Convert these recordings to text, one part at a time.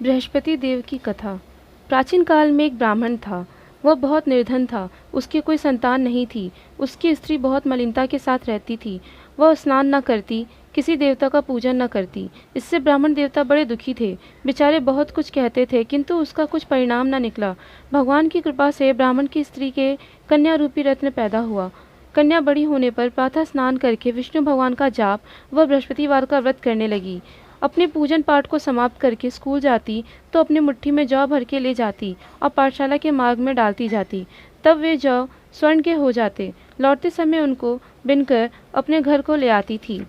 बृहस्पति देव की कथा। प्राचीन काल में एक ब्राह्मण था। वह बहुत निर्धन था। उसकी कोई संतान नहीं थी। उसकी स्त्री बहुत मलिनता के साथ रहती थी। वह स्नान न करती, किसी देवता का पूजन न करती। इससे ब्राह्मण देवता बड़े दुखी थे। बेचारे बहुत कुछ कहते थे, किंतु उसका कुछ परिणाम न निकला। भगवान की कृपा से ब्राह्मण की स्त्री के कन्या रूपी रत्न पैदा हुआ। कन्या बड़ी होने पर प्रातः स्नान करके विष्णु भगवान का जाप व बृहस्पतिवार का व्रत करने लगी। अपने पूजन पाठ को समाप्त करके स्कूल जाती तो अपनी मुट्ठी में जौ भर के ले जाती और पाठशाला के मार्ग में डालती जाती। तब वे जौ स्वर्ण के हो जाते। लौटते समय उनको बिनकर अपने घर को ले आती थी।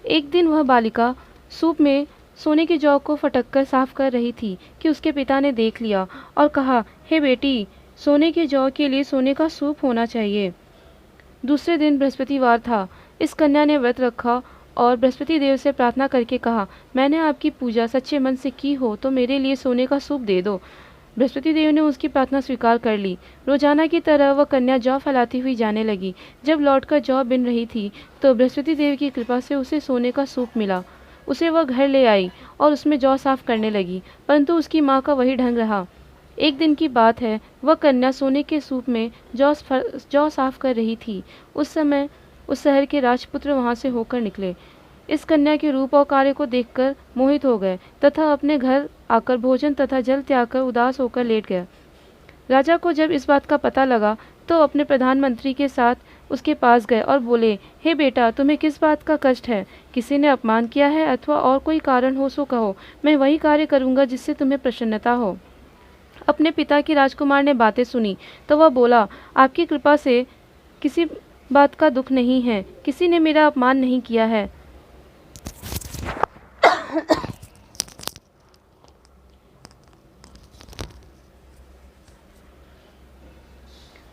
एक दिन वह बालिका सूप में सोने की जौ को फटक कर साफ कर रही थी कि उसके पिता ने देख लिया और कहा, हे बेटी, सोने की जौ के लिए सोने का सूप होना चाहिए। दूसरे दिन बृहस्पतिवार था। इस कन्या ने व्रत रखा और बृहस्पति देव से प्रार्थना करके कहा, मैंने आपकी पूजा सच्चे मन से की हो तो मेरे लिए सोने का सूप दे दो। बृहस्पति देव ने उसकी प्रार्थना स्वीकार कर ली। रोजाना की तरह वह कन्या जौ फैलाती हुई जाने लगी। जब लौटकर जौ बिन रही थी तो बृहस्पति देव की कृपा से उसे सोने का सूप मिला। उसे वह घर ले आई और उसमें जौ साफ करने लगी, परंतु उसकी माँ का वही ढंग रहा। एक दिन की बात है, वह कन्या सोने के सूप में जौ साफ कर रही थी। उस समय उस शहर के राजपुत्र वहां से होकर निकले। इस कन्या के रूप और कार्य को देखकर मोहित हो गए तथा अपने घर आकर भोजन तथा जल त्याग कर उदास होकर लेट गया। राजा को जब इस बात का पता लगा तो अपने प्रधानमंत्री के साथ उसके पास गए और बोले, हे बेटा, तुम्हें किस बात का कष्ट है? किसी ने अपमान किया है अथवा और कोई कारण हो सो कहो, मैं वही कार्य करूँगा जिससे तुम्हें प्रसन्नता हो। अपने पिता की राजकुमार ने बातें सुनी तो वह बोला, आपकी कृपा से किसी बात का दुख नहीं है, किसी ने मेरा अपमान नहीं किया है।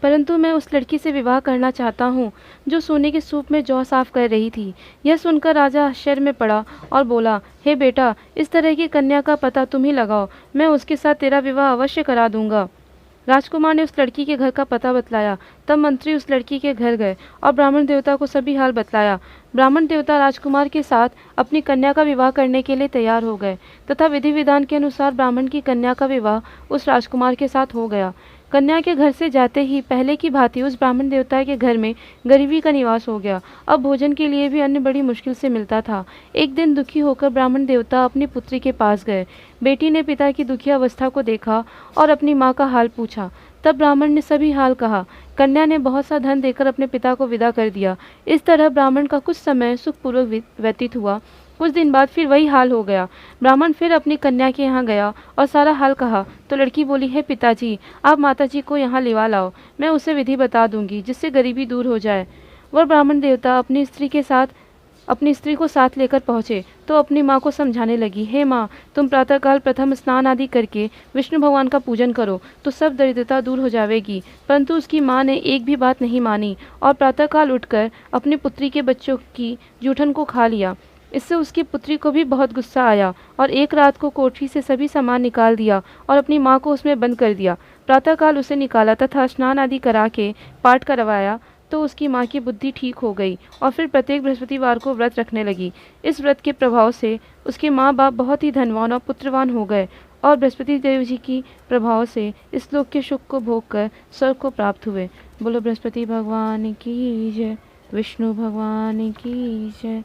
परंतु मैं उस लड़की से विवाह करना चाहता हूँ जो सोने के सूप में जौ साफ कर रही थी। यह सुनकर राजा आश्चर्य में पड़ा और बोला, हे बेटा, इस तरह की कन्या का पता तुम ही लगाओ, मैं उसके साथ तेरा विवाह अवश्य करा दूंगा। राजकुमार ने उस लड़की के घर का पता बतलाया। तब मंत्री उस लड़की के घर गए और ब्राह्मण देवता को सभी हाल बतलाया। ब्राह्मण देवता राजकुमार के साथ अपनी कन्या का विवाह करने के लिए तैयार हो गए तथा विधि विधान के अनुसार ब्राह्मण की कन्या का विवाह उस राजकुमार के साथ हो गया। कन्या के घर से जाते ही पहले की भांति उस ब्राह्मण देवता के घर में गरीबी का निवास हो गया। अब भोजन के लिए भी अन्न बड़ी मुश्किल से मिलता था। एक दिन दुखी होकर ब्राह्मण देवता अपनी पुत्री के पास गए। बेटी ने पिता की दुखी अवस्था को देखा और अपनी माँ का हाल पूछा। तब ब्राह्मण ने सभी हाल कहा। कन्या ने बहुत सा धन देकर अपने पिता को विदा कर दिया। इस तरह ब्राह्मण का कुछ समय सुखपूर्वक व्यतीत हुआ। कुछ दिन बाद फिर वही हाल हो गया। ब्राह्मण फिर अपनी कन्या के यहाँ गया और सारा हाल कहा तो लड़की बोली, हे पिताजी, आप माताजी को यहाँ लिवा लाओ, मैं उसे विधि बता दूंगी जिससे गरीबी दूर हो जाए। वह ब्राह्मण देवता अपनी स्त्री को साथ लेकर पहुँचे तो अपनी माँ को समझाने लगी, हे माँ, तुम प्रातःकाल प्रथम स्नान आदि करके विष्णु भगवान का पूजन करो तो सब दरिद्रता दूर हो जाएगी। परंतु उसकी माँ ने एक भी बात नहीं मानी और प्रातःकाल उठकर अपनी पुत्री के बच्चों की जूठन को खा लिया। इससे उसकी पुत्री को भी बहुत गुस्सा आया और एक रात को कोठरी से सभी सामान निकाल दिया और अपनी माँ को उसमें बंद कर दिया। प्रातःकाल उसे निकाला तथा स्नान आदि करा के पाठ करवाया तो उसकी माँ की बुद्धि ठीक हो गई और फिर प्रत्येक बृहस्पतिवार को व्रत रखने लगी। इस व्रत के प्रभाव से उसके माँ बाप बहुत ही धनवान और पुत्रवान हो गए और बृहस्पति देव जी की प्रभाव से इस लोक के सुख को भोग कर स्वर्ग को प्राप्त हुए। बोलो बृहस्पति भगवान की जय, विष्णु भगवान की जय।